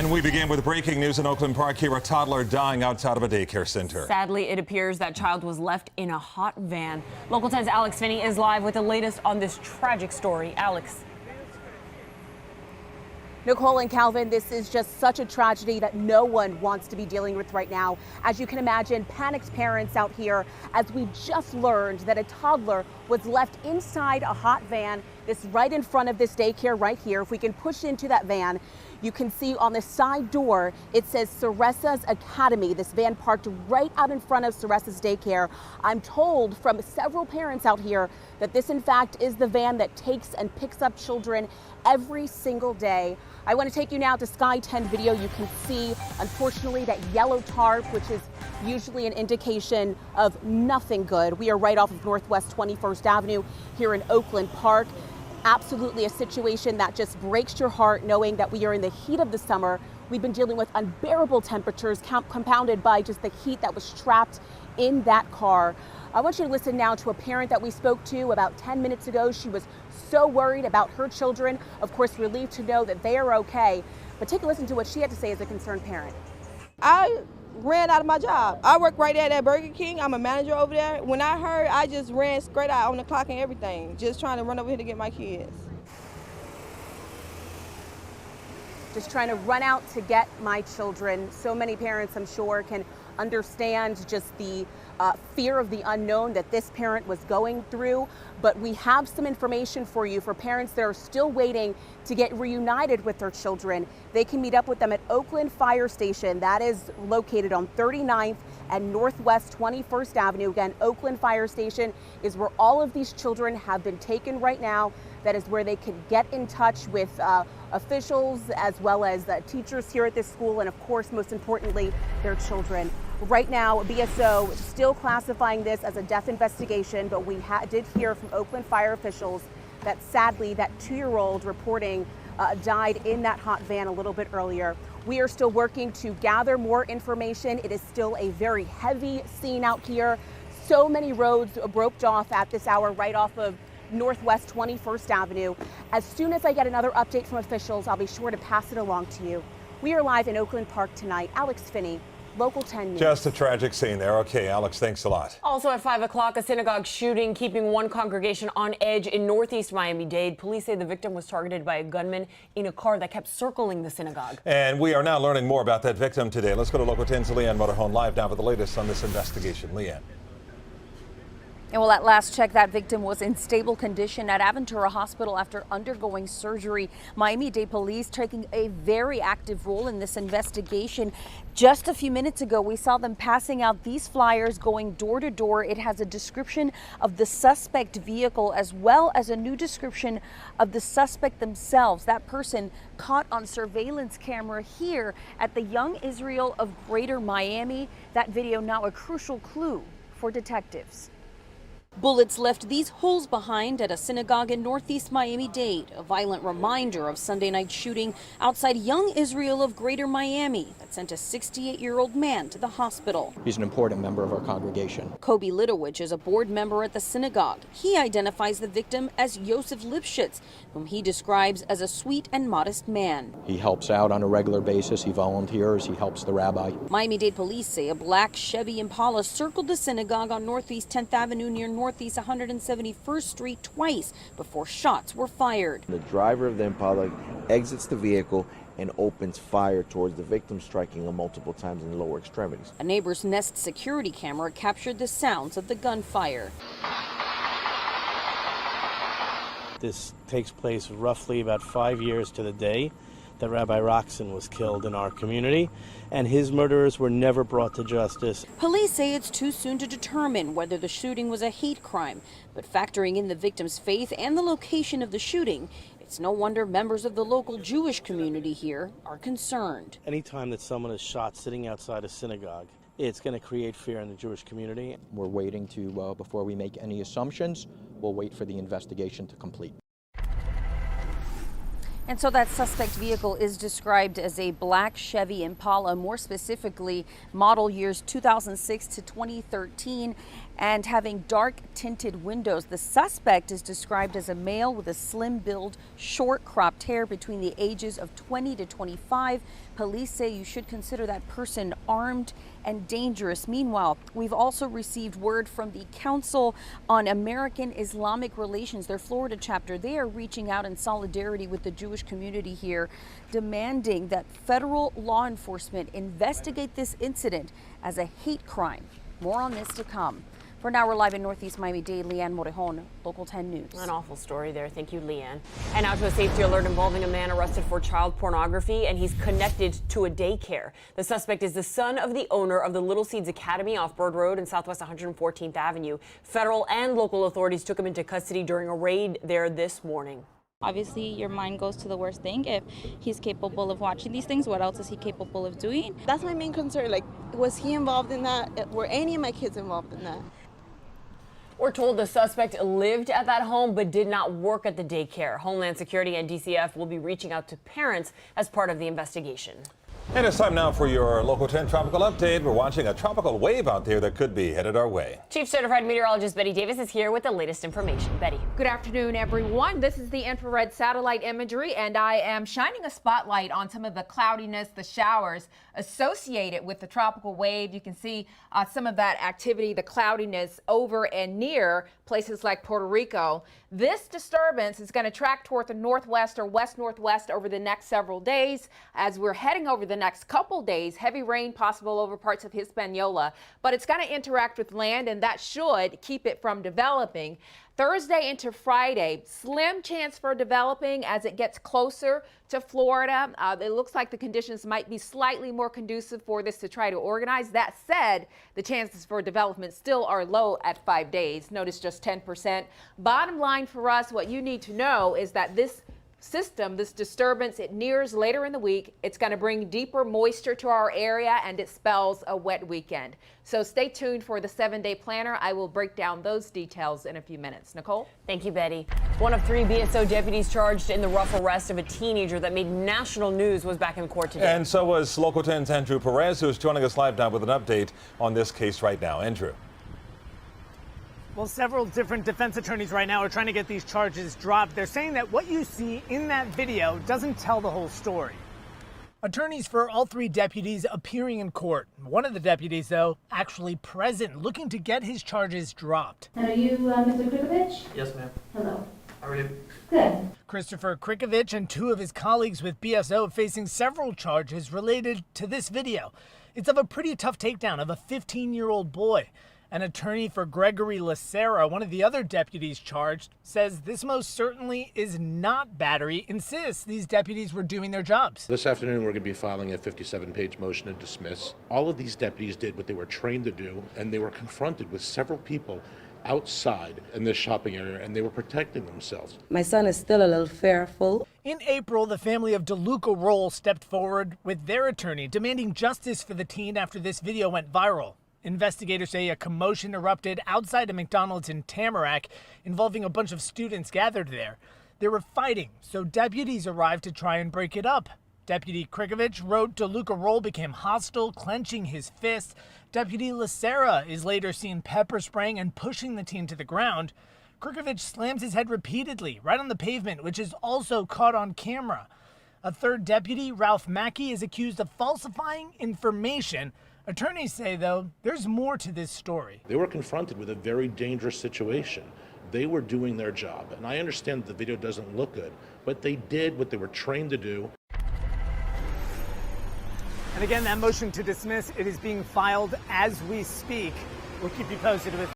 And we begin with breaking news in Oakland Park. Here, a toddler dying outside of a daycare center. Sadly, it appears that child was left in a hot van. Local 10's Alex Finney is live with the latest on this tragic story. Alex. Nicole and Calvin, this is just such a tragedy that no one wants to be dealing with right now. As you can imagine, panicked parents out here as we just learned that a toddler was left inside a hot van. This right in front of this daycare right here. If we can push into that van, you can see on the side door, it says Ceresa's Academy. This van parked right out in front of Ceresa's daycare. I'm told from several parents out here that this in fact is the van that takes and picks up children every single day. I want to take you now to Sky 10 video. You can see, unfortunately, that yellow tarp, which is usually an indication of nothing good. We are right off of Northwest 21st Avenue here in Oakland Park. Absolutely a situation that just breaks your heart, knowing that we are in the heat of the summer. We've been dealing with unbearable temperatures compounded by just the heat that was trapped in that car. I want you to listen now to a parent that we spoke to about 10 minutes ago. She was so worried about her children. Of course, relieved to know that they are okay. But take a listen to what she had to say as a concerned parent. I ran out of my job. I work right there at Burger King. I'm a manager over there. When I heard, I just ran straight out on the clock and everything, just trying to run over here to get my kids. Just trying to run out to get my children. So many parents, I'm sure, can understand just the fear of the unknown that this parent was going through. But we have some information for you for parents that are still waiting to get reunited with their children. They can meet up with them at Oakland Fire Station. That is located on 39th and Northwest 21st Avenue. Again, Oakland Fire Station is where all of these children have been taken right now. That is where they can get in touch with officials as well as teachers here at this school, and of course, most importantly, their children. Right now, BSO still classifying this as a death investigation, but we did hear from Oakland fire officials that sadly that 2-year-old reporting died in that hot van a little bit earlier. We are still working to gather more information. It is still a very heavy scene out here. So many roads roped off at this hour right off of Northwest 21st Avenue. As soon as I get another update from officials, I'll be sure to pass it along to you. We are live in Oakland Park tonight. Alex Finney, Local 10 News. Just a tragic scene there. Okay, Alex, thanks a lot. Also at 5 o'clock, a synagogue shooting keeping one congregation on edge in Northeast Miami-Dade. Police say the victim was targeted by a gunman in a car that kept circling the synagogue. And we are now learning more about that victim today. Let's go to Local 10's Leanne Motorhome live now with the latest on this investigation. Leanne. And well, at last check, that victim was in stable condition at Aventura Hospital after undergoing surgery. Miami-Dade police taking a very active role in this investigation. Just a few minutes ago, we saw them passing out these flyers going door to door. It has a description of the suspect vehicle as well as a new description of the suspect themselves. That person caught on surveillance camera here at the Young Israel of Greater Miami. That video now a crucial clue for detectives. Bullets left these holes behind at a synagogue in Northeast Miami-Dade, a violent reminder of Sunday night shooting outside Young Israel of Greater Miami that sent a 68-year-old man to the hospital. He's an important member of our congregation. Kobe Litowich is a board member at the synagogue. He identifies the victim as Yosef Lipschitz, whom he describes as a sweet and modest man. He helps out on a regular basis. He volunteers. He helps the rabbi. Miami-Dade police say a black Chevy Impala circled the synagogue on Northeast 10th Avenue near Northeast 171st Street twice before shots were fired. The driver of the Impala exits the vehicle and opens fire towards the victim, striking him multiple times in the lower extremities. A neighbor's Nest security camera captured the sounds of the gunfire. This takes place roughly about 5 years to the day that Rabbi Roxon was killed in our community, and his murderers were never brought to justice. Police say it's too soon to determine whether the shooting was a hate crime, but factoring in the victim's faith and the location of the shooting, it's no wonder members of the local Jewish community here are concerned. Anytime that someone is shot sitting outside a synagogue, it's going to create fear in the Jewish community. We're waiting to, before we make any assumptions, we'll wait for the investigation to complete. And so that suspect vehicle is described as a black Chevy Impala, more specifically model years 2006 to 2013. and having dark tinted windows. The suspect is described as a male with a slim build, short cropped hair between the ages of 20 to 25. Police say you should consider that person armed and dangerous. Meanwhile, we've also received word from the Council on American Islamic Relations, their Florida chapter. They are reaching out in solidarity with the Jewish community here, demanding that federal law enforcement investigate this incident as a hate crime. More on this to come. For now, we're live in Northeast Miami-Dade. Leanne Morejon, Local 10 News. An awful story there. Thank you, Leanne. And now to a safety alert involving a man arrested for child pornography, and he's connected to a daycare. The suspect is the son of the owner of the Little Seeds Academy off Bird Road and Southwest 114th Avenue. Federal and local authorities took him into custody during a raid there this morning. Obviously, your mind goes to the worst thing. If he's capable of watching these things, what else is he capable of doing? That's my main concern. Like, was he involved in that? Were any of my kids involved in that? We're told the suspect lived at that home but did not work at the daycare. Homeland Security and DCF will be reaching out to parents as part of the investigation. And it's time now for your Local 10 tropical update. We're watching a tropical wave out there that could be headed our way. Chief Certified Meteorologist Betty Davis is here with the latest information. Betty. Good afternoon, everyone. This is the infrared satellite imagery, and I am shining a spotlight on some of the cloudiness, the showers associated with the tropical wave. You can see some of that activity, the cloudiness over and near places like Puerto Rico. This disturbance is going to track toward the northwest or west-northwest over the next several days. As we're heading over the next couple days, heavy rain possible over parts of Hispaniola, but it's going to interact with land, and that should keep it from developing. Thursday into Friday, slim chance for developing as it gets closer to Florida. It looks like the conditions might be slightly more conducive for this to try to organize. That said, the chances for development still are low at 5 days. Notice just 10%. Bottom line for us, what you need to know is that this system, this disturbance, it nears later in the week. It's going to bring deeper moisture to our area, and it spells a wet weekend. So stay tuned for the 7-day planner. I will break down those details in a few minutes. Nicole? Thank you, Betty. One of 3 BSO deputies charged in the rough arrest of a teenager that made national news was back in court today. And so was Local 10's Andrew Perez, who's joining us live now with an update on this case right now. Andrew. Well, several different defense attorneys right now are trying to get these charges dropped. They're saying that what you see in that video doesn't tell the whole story. Attorneys for all 3 deputies appearing in court. One of the deputies, though, actually present, looking to get his charges dropped. And are you Mr. Krikovich? Yes, ma'am. Hello. How are you? Good. Christopher Krikovich and 2 of his colleagues with BSO facing several charges related to this video. It's of a pretty tough takedown of a 15-year-old boy. An attorney for Gregory Lacera, one of the other deputies charged, says this most certainly is not battery, insists these deputies were doing their jobs. This afternoon, we're going to be filing a 57-page motion to dismiss. All of these deputies did what they were trained to do, and they were confronted with several people outside in this shopping area, and they were protecting themselves. My son is still a little fearful. In April, the family of DeLuca Roll stepped forward with their attorney, demanding justice for the teen after this video went viral. Investigators say a commotion erupted outside a McDonald's in Tamarack involving a bunch of students gathered there. They were fighting, so deputies arrived to try and break it up. Deputy Krikovich wrote DeLuca Roll became hostile, clenching his fist. Deputy Lacera is later seen pepper spraying and pushing the teen to the ground. Krikovich slams his head repeatedly, right on the pavement, which is also caught on camera. A 3rd deputy, Ralph Mackey, is accused of falsifying information. Attorneys say, though, there's more to this story. They were confronted with a very dangerous situation. They were doing their job, and I understand the video doesn't look good, but they did what they were trained to do. And again, that motion to dismiss, it is being filed as we speak. We'll keep you posted with